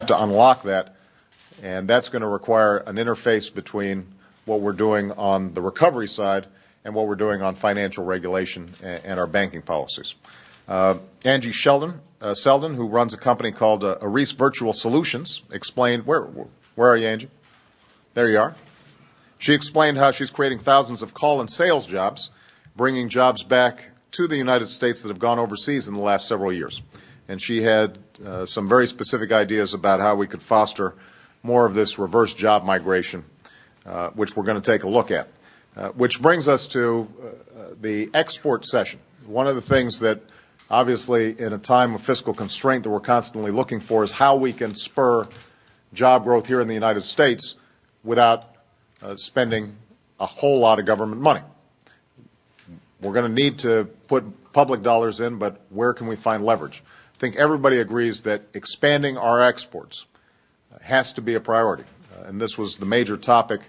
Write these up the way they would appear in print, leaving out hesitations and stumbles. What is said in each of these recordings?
to unlock that, and that's going to require an interface between what we're doing on the recovery side and what we're doing on financial regulation and our banking policies. Angie Selden, who runs a company called Aris Virtual Solutions, explained, where are you, Angie? There you are. She explained how she's creating thousands of call and sales jobs, bringing jobs back to the United States that have gone overseas in the last several years. And she had some very specific ideas about how we could foster more of this reverse job migration, which we're going to take a look at. Which brings us to the export session. One of the things that obviously in a time of fiscal constraint that we're constantly looking for is how we can spur job growth here in the United States without spending a whole lot of government money. We're going to need to put public dollars in, but where can we find leverage? I think everybody agrees that expanding our exports has to be a priority. And this was the major topic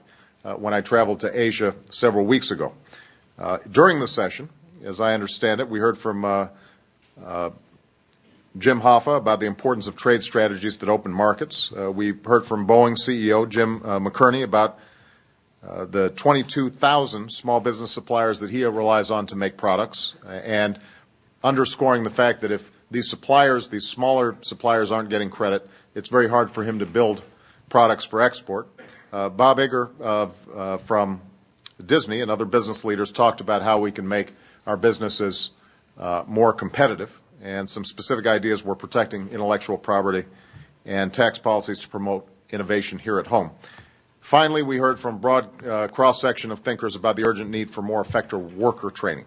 when I traveled to Asia several weeks ago. During the session, as I understand it, we heard from Jim Hoffa about the importance of trade strategies that open markets. We heard from Boeing CEO Jim McCurney about the 22,000 small business suppliers that he relies on to make products, and underscoring the fact that if these suppliers, these smaller suppliers, aren't getting credit, it's very hard for him to build products for export. Bob Iger from Disney and other business leaders talked about how we can make our businesses more competitive, and some specific ideas were protecting intellectual property and tax policies to promote innovation here at home. Finally, we heard from a broad cross-section of thinkers about the urgent need for more effective worker training.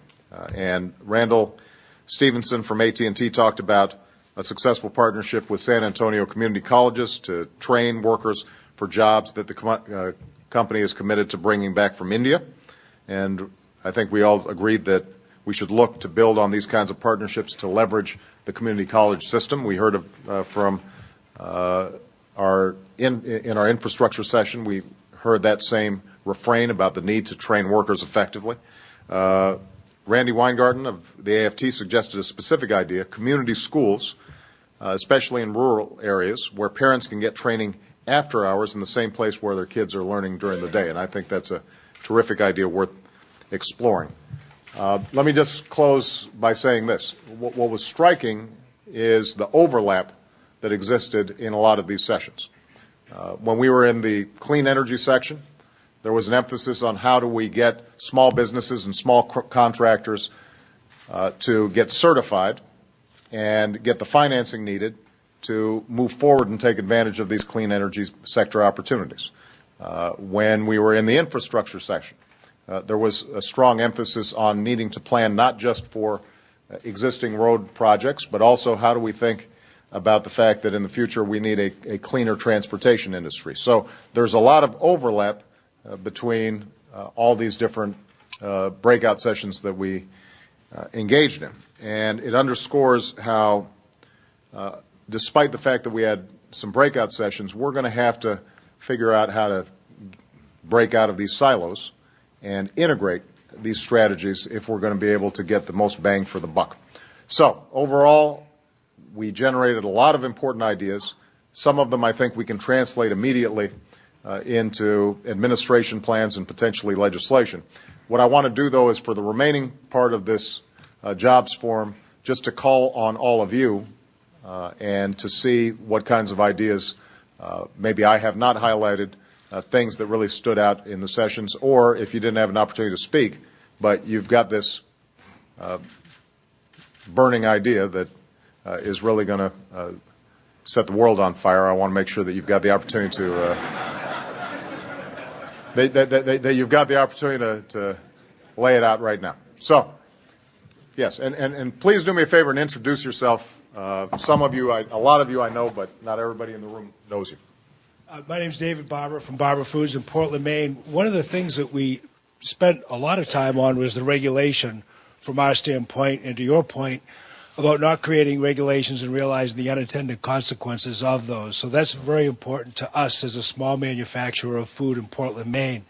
And Randall Stevenson from AT&T talked about a successful partnership with San Antonio community colleges to train workers for jobs that the company is committed to bringing back from India. And I think we all agreed that we should look to build on these kinds of partnerships to leverage the community college system. We heard from our infrastructure session, we heard that same refrain about the need to train workers effectively. Randy Weingarten of the AFT suggested a specific idea: community schools, especially in rural areas, where parents can get training after hours in the same place where their kids are learning during the day. And I think that's a terrific idea worth exploring. Let me just close by saying this. What was striking is the overlap that existed in a lot of these sessions. When we were in the clean energy section, there was an emphasis on how do we get small businesses and small contractors to get certified and get the financing needed to move forward and take advantage of these clean energy sector opportunities. When we were in the infrastructure section, there was a strong emphasis on needing to plan not just for existing road projects, but also how do we think about the fact that in the future we need a cleaner transportation industry. So there's a lot of overlap between all these different breakout sessions that we engaged in. And it underscores how, despite the fact that we had some breakout sessions, we're going to have to figure out how to break out of these silos and integrate these strategies if we're going to be able to get the most bang for the buck. So overall, we generated a lot of important ideas. Some of them I think we can translate immediately into administration plans and potentially legislation. What I want to do, though, is for the remaining part of this jobs forum, just to call on all of you and to see what kinds of ideas maybe I have not highlighted, things that really stood out in the sessions, or if you didn't have an opportunity to speak, but you've got this burning idea that is really going to set the world on fire. I want to make sure that you've got the opportunity to that you've got the opportunity to lay it out right now. So, yes, and please do me a favor and introduce yourself. Some of you, a lot of you I know, but not everybody in the room knows you. My name is David Barber from Barber Foods in Portland, Maine. One of the things that we spent a lot of time on was the regulation from our standpoint, and to your point about not creating regulations and realizing the unintended consequences of those. So that's very important to us as a small manufacturer of food in Portland, Maine.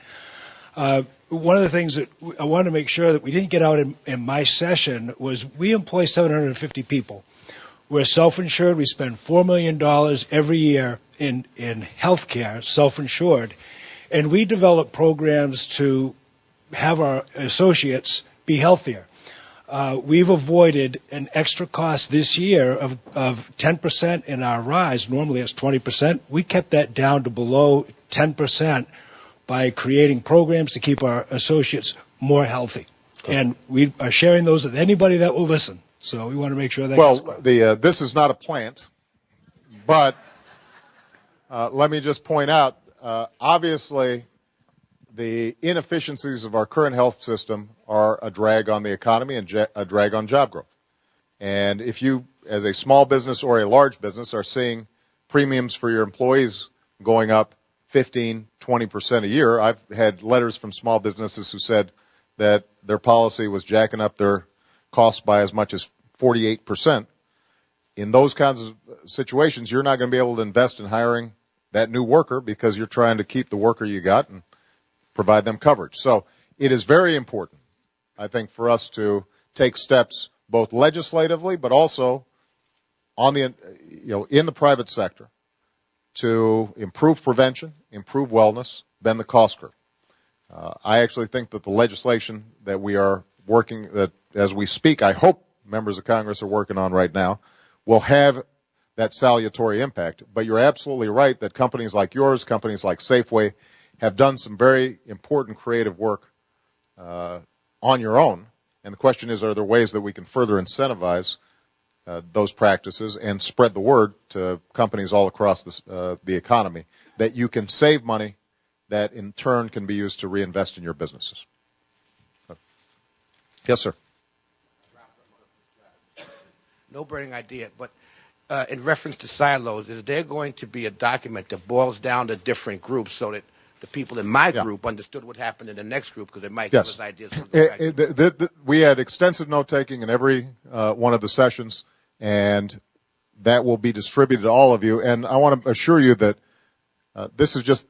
One of the things that I wanted to make sure that we didn't get out in my session was we employ 750 people. We're self-insured. We spend $4 million every year in healthcare, self-insured, and we develop programs to have our associates be healthier. We've avoided an extra cost this year of 10% in our rise. Normally it's 20%. We kept that down to below 10% by creating programs to keep our associates more healthy. And we are sharing those with anybody that will listen. So we want to make sure that. Well, this is not a plant, but let me just point out, obviously, the inefficiencies of our current health system are a drag on the economy and a drag on job growth. And if you, as a small business or a large business, are seeing premiums for your employees going up 15, 20% a year, I've had letters from small businesses who said that their policy was jacking up their costs by as much as 48%. In those kinds of situations, you're not going to be able to invest in hiring that new worker because you're trying to keep the worker you got and provide them coverage. So it is very important, I think, for us to take steps both legislatively but also on the, in the private sector to improve prevention, improve wellness, bend the cost curve. I actually think that the legislation that we are working, that as we speak, I hope members of Congress are working on right now, will have that salutary impact. But you're absolutely right that companies like yours, companies like Safeway, have done some very important creative work on your own. And the question is, are there ways that we can further incentivize those practices and spread the word to companies all across the economy that you can save money that in turn can be used to reinvest in your businesses? Yes, sir. No burning idea, but in reference to silos, is there going to be a document that boils down to different groups so that the people in my group understood what happened in the next group, because it might give us ideas. We had extensive note-taking in every one of the sessions, and that will be distributed to all of you. And I want to assure you that this is just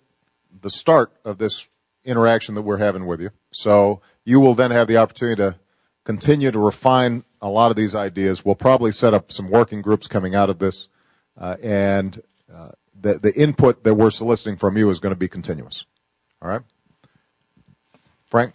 the start of this interaction that we're having with you. So you will then have the opportunity to continue to refine a lot of these ideas. We'll probably set up some working groups coming out of this, and the input that we're soliciting from you is going to be continuous. All right? Frank?